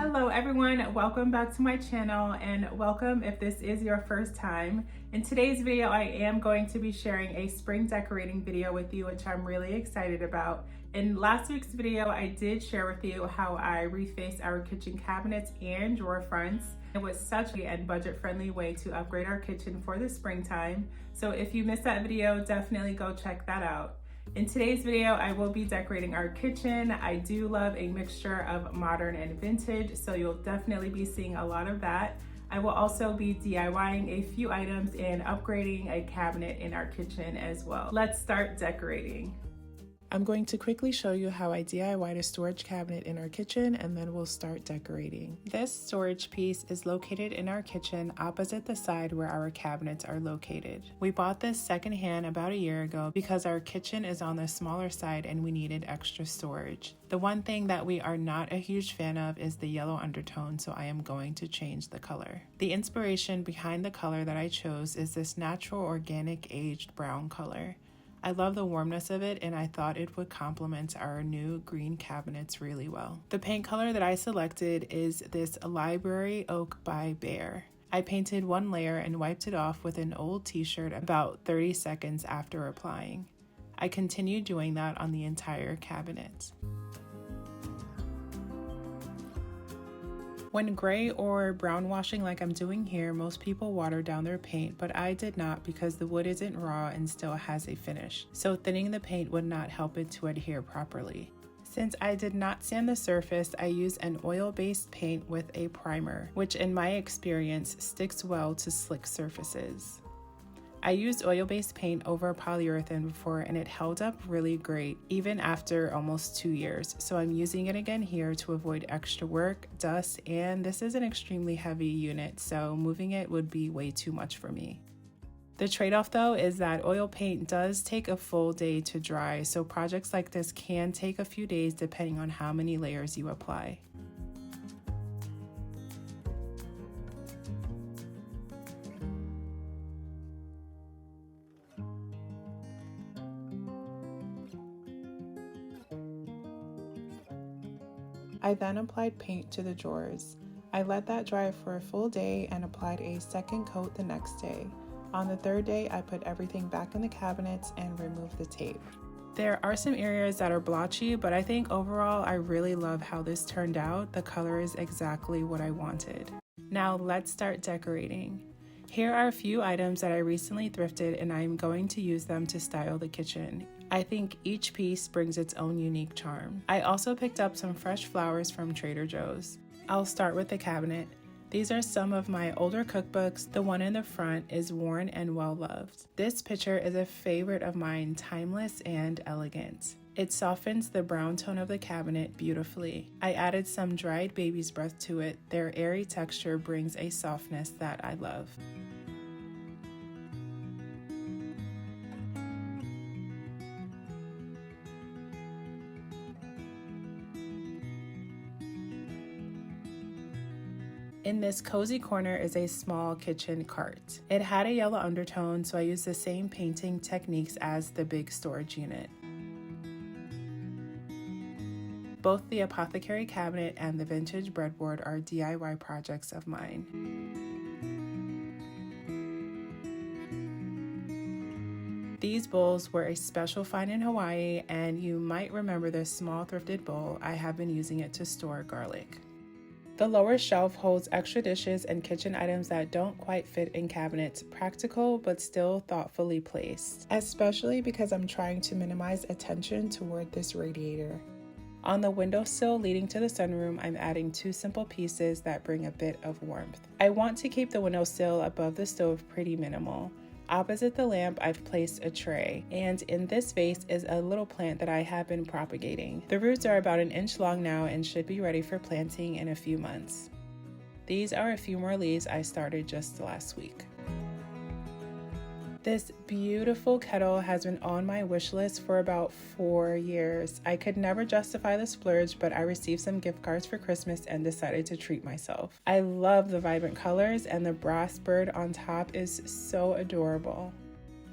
Hello everyone, welcome back to my channel and welcome if this is your first time. In today's video, I am going to be sharing a spring decorating video with you, which I'm really excited about. In last week's video, I did share with you how I refaced our kitchen cabinets and drawer fronts. It was such a budget-friendly way to upgrade our kitchen for the springtime. So if you missed that video, definitely go check that out. In today's video, I will be decorating our kitchen. I do love a mixture of modern and vintage, so you'll definitely be seeing a lot of that. I will also be DIYing a few items and upgrading a cabinet in our kitchen as well. Let's start decorating. I'm going to quickly show you how I DIYed a storage cabinet in our kitchen, and then we'll start decorating. This storage piece is located in our kitchen opposite the side where our cabinets are located. We bought this secondhand about a year ago because our kitchen is on the smaller side and we needed extra storage. The one thing that we are not a huge fan of is the yellow undertone, so I am going to change the color. The inspiration behind the color that I chose is this natural organic aged brown color. I love the warmness of it, and I thought it would complement our new green cabinets really well. The paint color that I selected is this Library Oak by Behr. I painted one layer and wiped it off with an old t-shirt about 30 seconds after applying. I continued doing that on the entire cabinet. When gray or brown washing like I'm doing here, most people water down their paint, but I did not because the wood isn't raw and still has a finish, so thinning the paint would not help it to adhere properly. Since I did not sand the surface, I used an oil-based paint with a primer, which in my experience sticks well to slick surfaces. I used oil-based paint over polyurethane before and it held up really great even after almost 2 years, so I'm using it again here to avoid extra work, dust, and this is an extremely heavy unit, so moving it would be way too much for me. The trade-off though is that oil paint does take a full day to dry, so projects like this can take a few days depending on how many layers you apply. I then applied paint to the drawers. I let that dry for a full day and applied a second coat the next day. On the third day, I put everything back in the cabinets and removed the tape. There are some areas that are blotchy, but I think overall I really love how this turned out. The color is exactly what I wanted. Now let's start decorating. Here are a few items that I recently thrifted and I'm going to use them to style the kitchen. I think each piece brings its own unique charm. I also picked up some fresh flowers from Trader Joe's. I'll start with the cabinet. These are some of my older cookbooks. The one in the front is worn and well loved. This picture is a favorite of mine, timeless and elegant. It softens the brown tone of the cabinet beautifully. I added some dried baby's breath to it. Their airy texture brings a softness that I love. In this cozy corner is a small kitchen cart. It had a yellow undertone, so I used the same painting techniques as the big storage unit. Both the apothecary cabinet and the vintage breadboard are DIY projects of mine. These bowls were a special find in Hawaii, and you might remember this small thrifted bowl. I have been using it to store garlic. The lower shelf holds extra dishes and kitchen items that don't quite fit in cabinets, practical but still thoughtfully placed, especially because I'm trying to minimize attention toward this radiator. On the windowsill leading to the sunroom, I'm adding two simple pieces that bring a bit of warmth. I want to keep the windowsill above the stove pretty minimal. Opposite the lamp, I've placed a tray, and in this vase is a little plant that I have been propagating. The roots are about 1 inch long now and should be ready for planting in a few months. These are a few more leaves I started just last week. This beautiful kettle has been on my wish list for about 4 years. I could never justify the splurge, but I received some gift cards for Christmas and decided to treat myself. I love the vibrant colors and the brass bird on top is so adorable.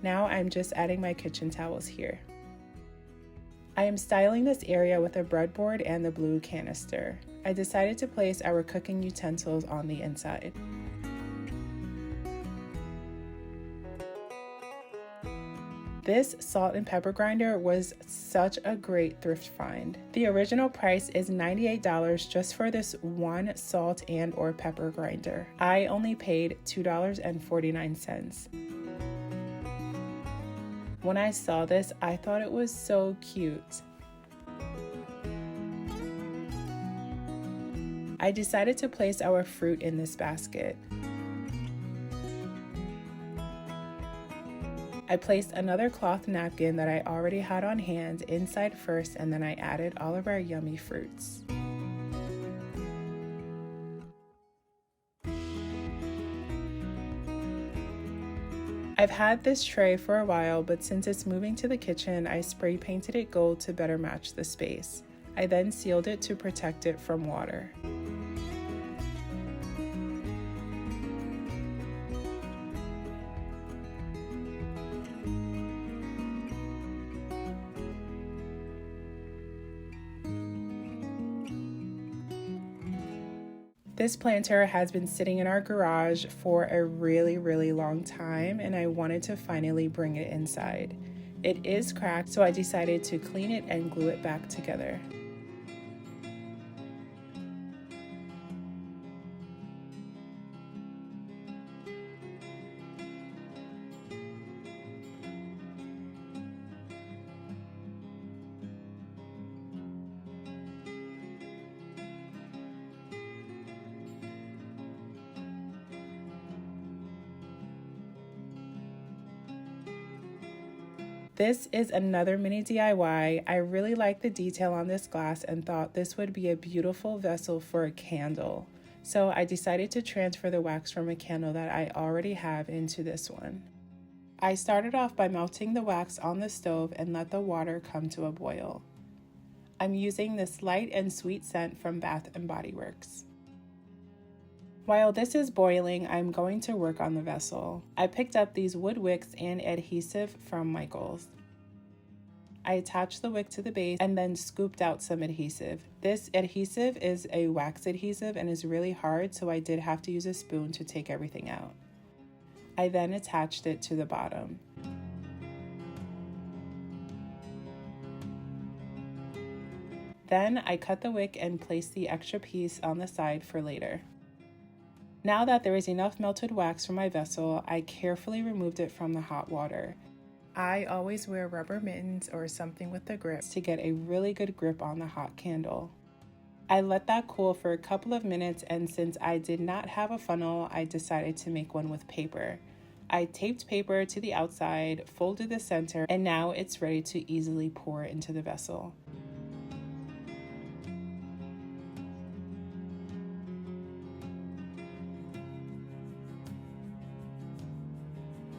Now I'm just adding my kitchen towels here. I am styling this area with a breadboard and the blue canister. I decided to place our cooking utensils on the inside. This salt and pepper grinder was such a great thrift find. The original price is $98 just for this one salt and or pepper grinder. I only paid $2.49. When I saw this, I thought it was so cute. I decided to place our fruit in this basket. I placed another cloth napkin that I already had on hand inside first, and then I added all of our yummy fruits. I've had this tray for a while, but since it's moving to the kitchen, I spray painted it gold to better match the space. I then sealed it to protect it from water. This planter has been sitting in our garage for a really long time, and I wanted to finally bring it inside. It is cracked, so I decided to clean it and glue it back together. This is another mini DIY. I really like the detail on this glass and thought this would be a beautiful vessel for a candle. So I decided to transfer the wax from a candle that I already have into this one. I started off by melting the wax on the stove and let the water come to a boil. I'm using this light and sweet scent from Bath & Body Works. While this is boiling, I'm going to work on the vessel. I picked up these wood wicks and adhesive from Michaels. I attached the wick to the base and then scooped out some adhesive. This adhesive is a wax adhesive and is really hard, so I did have to use a spoon to take everything out. I then attached it to the bottom. Then I cut the wick and placed the extra piece on the side for later. Now that there is enough melted wax for my vessel, I carefully removed it from the hot water. I always wear rubber mittens or something with a grip to get a really good grip on the hot candle. I let that cool for a couple of minutes, and since I did not have a funnel, I decided to make one with paper. I taped paper to the outside, folded the center, and now it's ready to easily pour into the vessel.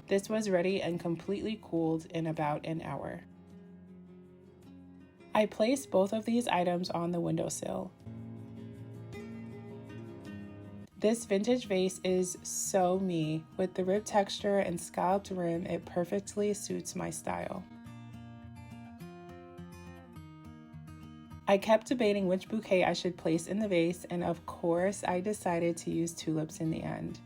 This was ready and completely cooled in about an hour. I placed both of these items on the windowsill. This vintage vase is so me. With the ribbed texture and scalloped rim, it perfectly suits my style. I kept debating which bouquet I should place in the vase, and of course, I decided to use tulips in the end.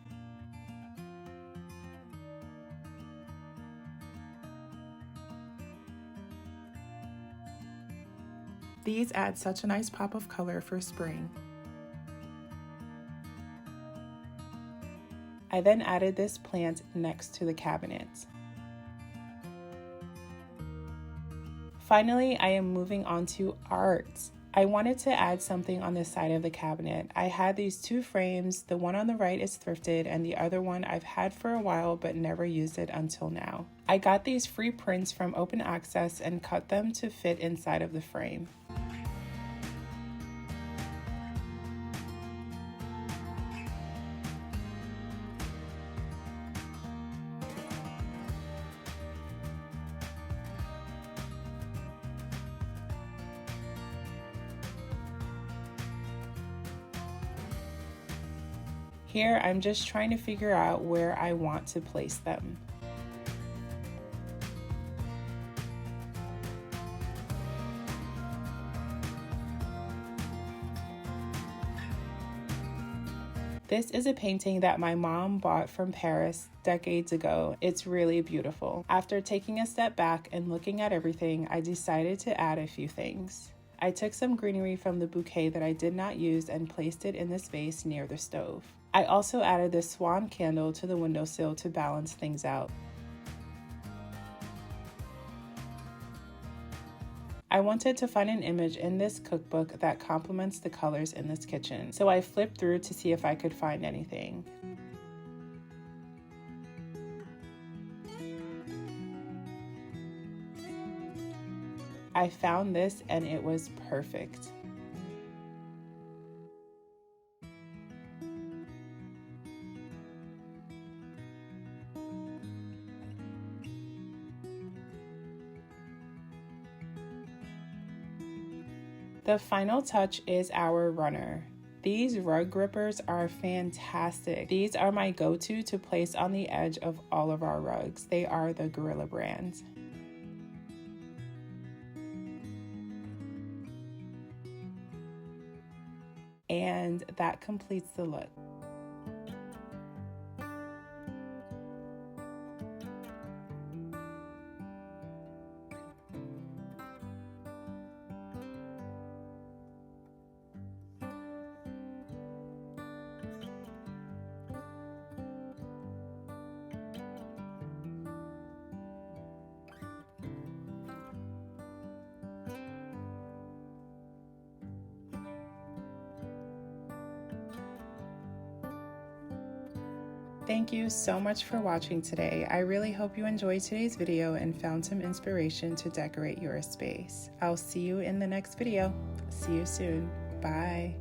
These add such a nice pop of color for spring. I then added this plant next to the cabinet. Finally, I am moving on to art. I wanted to add something on the side of the cabinet. I had these two frames. The one on the right is thrifted and the other one I've had for a while but never used it until now. I got these free prints from Open Access and cut them to fit inside of the frame. Here, I'm just trying to figure out where I want to place them. This is a painting that my mom bought from Paris decades ago. It's really beautiful. After taking a step back and looking at everything, I decided to add a few things. I took some greenery from the bouquet that I did not use and placed it in this vase near the stove. I also added this swan candle to the windowsill to balance things out. I wanted to find an image in this cookbook that complements the colors in this kitchen, so I flipped through to see if I could find anything. I found this and it was perfect. The final touch is our runner. These rug grippers are fantastic. These are my go-to to place on the edge of all of our rugs. They are the Gorilla brand. And that completes the look. Thank you so much for watching today. I really hope you enjoyed today's video and found some inspiration to decorate your space. I'll see you in the next video. See you soon. Bye.